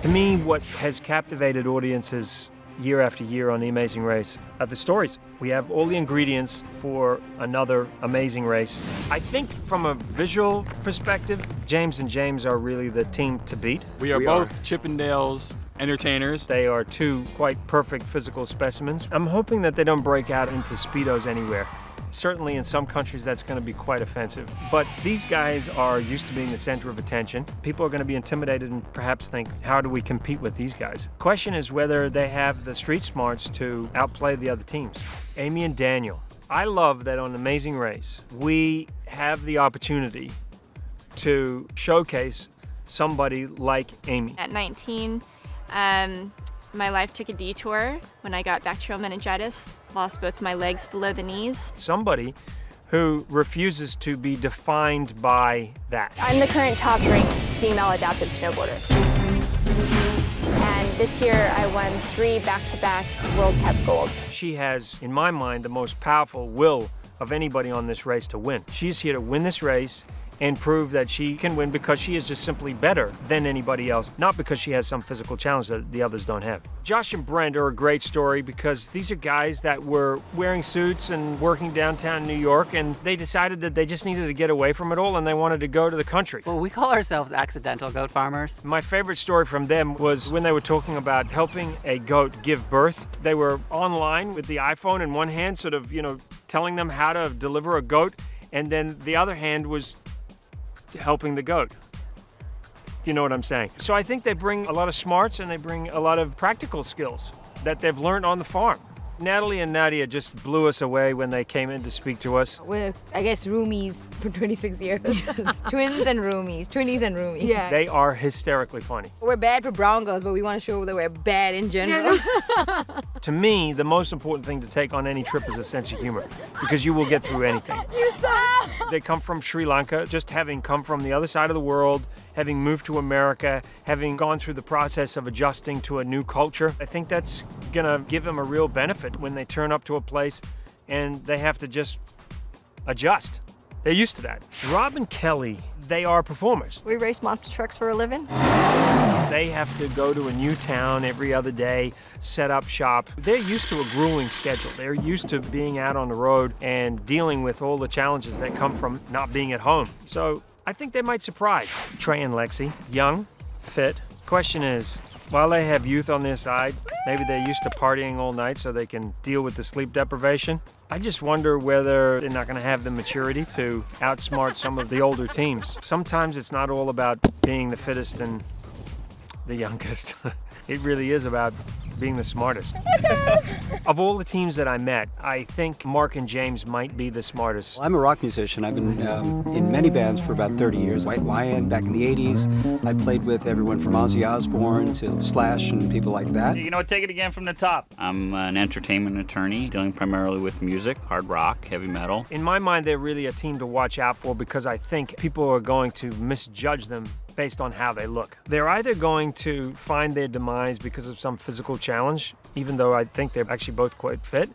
To me, what has captivated audiences year after year on The Amazing Race are the stories. We have all the ingredients for another amazing race. I think from a visual perspective, James and James are really the team to beat. We are both Chippendales entertainers. They are two quite perfect physical specimens. I'm hoping that they don't break out into Speedos anywhere. Certainly in some countries that's going to be quite offensive. But these guys are used to being the center of attention. People are going to be intimidated and perhaps think, how do we compete with these guys? Question is whether they have the street smarts to outplay the other teams. Amy and Daniel. I love that on Amazing Race, we have the opportunity to showcase somebody like Amy. At 19, my life took a detour when I got bacterial meningitis. Lost both my legs below the knees. Somebody who refuses to be defined by that. I'm the current top-ranked female adaptive snowboarder. And this year I won 3 back-to-back World Cup golds. She has, in my mind, the most powerful will of anybody on this race to win. She's here to win this race and prove that she can win because she is just simply better than anybody else, not because she has some physical challenge that the others don't have. Josh and Brent are a great story because these are guys that were wearing suits and working downtown New York, and they decided that they just needed to get away from it all and they wanted to go to the country. Well, we call ourselves accidental goat farmers. My favorite story from them was when they were talking about helping a goat give birth. They were online with the iPhone in one hand, sort of, telling them how to deliver a goat, and then the other hand was helping the goat, if you know what I'm saying. So I think they bring a lot of smarts and they bring a lot of practical skills that they've learned on the farm. Natalie and Nadia just blew us away when they came in to speak to us. We're, I guess, roomies for 26 years. Twins and roomies, twinnies and roomies. Yeah. They are hysterically funny. We're bad for brown girls, but we want to show that we're bad in general. To me, the most important thing to take on any trip is a sense of humor, because you will get through anything. You suck! They come from Sri Lanka, just having come from the other side of the world, having moved to America, having gone through the process of adjusting to a new culture. I think that's gonna give them a real benefit when they turn up to a place and they have to just adjust. They're used to that. Rob and Kelly, they are performers. We race monster trucks for a living. They have to go to a new town every other day, set up shop. They're used to a grueling schedule. They're used to being out on the road and dealing with all the challenges that come from not being at home. So I think they might surprise. Trey and Lexi, young, fit. Question is, while they have youth on their side, maybe they're used to partying all night so they can deal with the sleep deprivation. I just wonder whether they're not going to have the maturity to outsmart some of the older teams. Sometimes it's not all about being the fittest and the youngest. It really is about being the smartest. Of all the teams that I met, I think Mark and James might be the smartest. Well, I'm a rock musician. I've been in many bands for about 30 years. White Lion back in the 80s. I played with everyone from Ozzy Osbourne to Slash and people like that. Take it again from the top. I'm an entertainment attorney dealing primarily with music, hard rock, heavy metal. In my mind, they're really a team to watch out for because I think people are going to misjudge them based on how they look. They're either going to find their demise because of some physical challenge, even though I think they're actually both quite fit,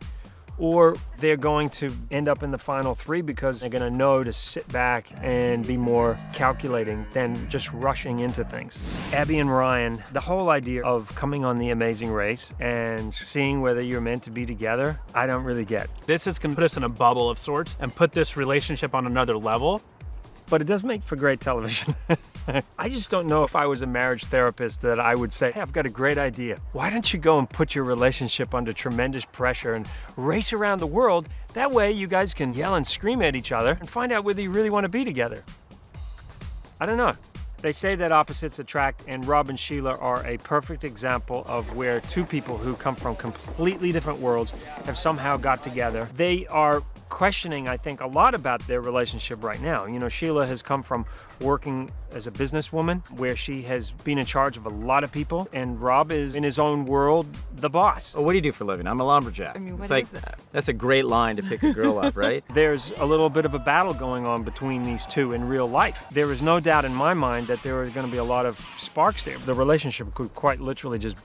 or they're going to end up in the final 3 because they're going to know to sit back and be more calculating than just rushing into things. Abby and Ryan, the whole idea of coming on The Amazing Race and seeing whether you're meant to be together, I don't really get. This is going to put us in a bubble of sorts and put this relationship on another level. But it does make for great television. I just don't know if I was a marriage therapist that I would say, hey, I've got a great idea. Why don't you go and put your relationship under tremendous pressure and race around the world? That way you guys can yell and scream at each other and find out whether you really want to be together. I don't know. They say that opposites attract, and Rob and Sheila are a perfect example of where two people who come from completely different worlds have somehow got together. They are questioning, I think, a lot about their relationship right now. Sheila has come from working as a businesswoman where she has been in charge of a lot of people, and Rob is in his own world, the boss. Well, what do you do for a living? I'm a lumberjack. I mean, what is that? That's a great line to pick a girl up, right? There's a little bit of a battle going on between these two in real life. There is no doubt in my mind that there are going to be a lot of sparks there. The relationship could quite literally just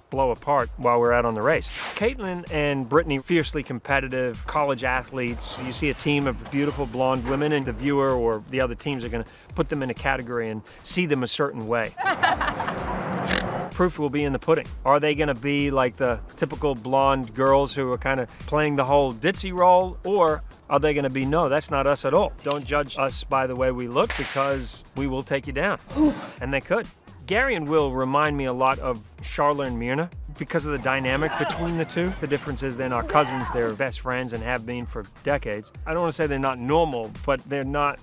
blow apart while we're out on the race. Caitlin and Brittany, fiercely competitive college athletes. You see a team of beautiful blonde women and the viewer or the other teams are going to put them in a category and see them a certain way. proof will be in the pudding. Are they going to be like the typical blonde girls who are kind of playing the whole ditzy role, or are they going to be, no, that's not us at all. Don't judge us by the way we look because we will take you down. And they could. Gary and Will remind me a lot of Charla and Myrna because of the dynamic between the two. The difference is they're not cousins, they're best friends and have been for decades. I don't want to say they're not normal, but they're not,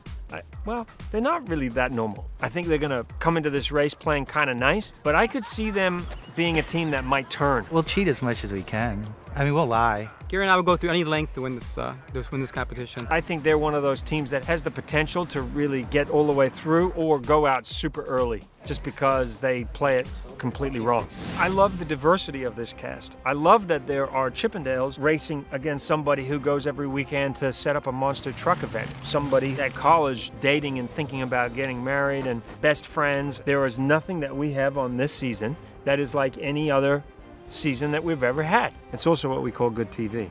well, they're not really that normal. I think they're going to come into this race playing kind of nice, but I could see them being a team that might turn. We'll cheat as much as we can. I mean, we'll lie. Gary and I will go through any length to win this competition. I think they're one of those teams that has the potential to really get all the way through or go out super early just because they play it completely wrong. I love the diversity of this cast. I love that there are Chippendales racing against somebody who goes every weekend to set up a monster truck event. Somebody at college dating and thinking about getting married and best friends. There is nothing that we have on this season that is like any other season that we've ever had. It's also what we call good TV.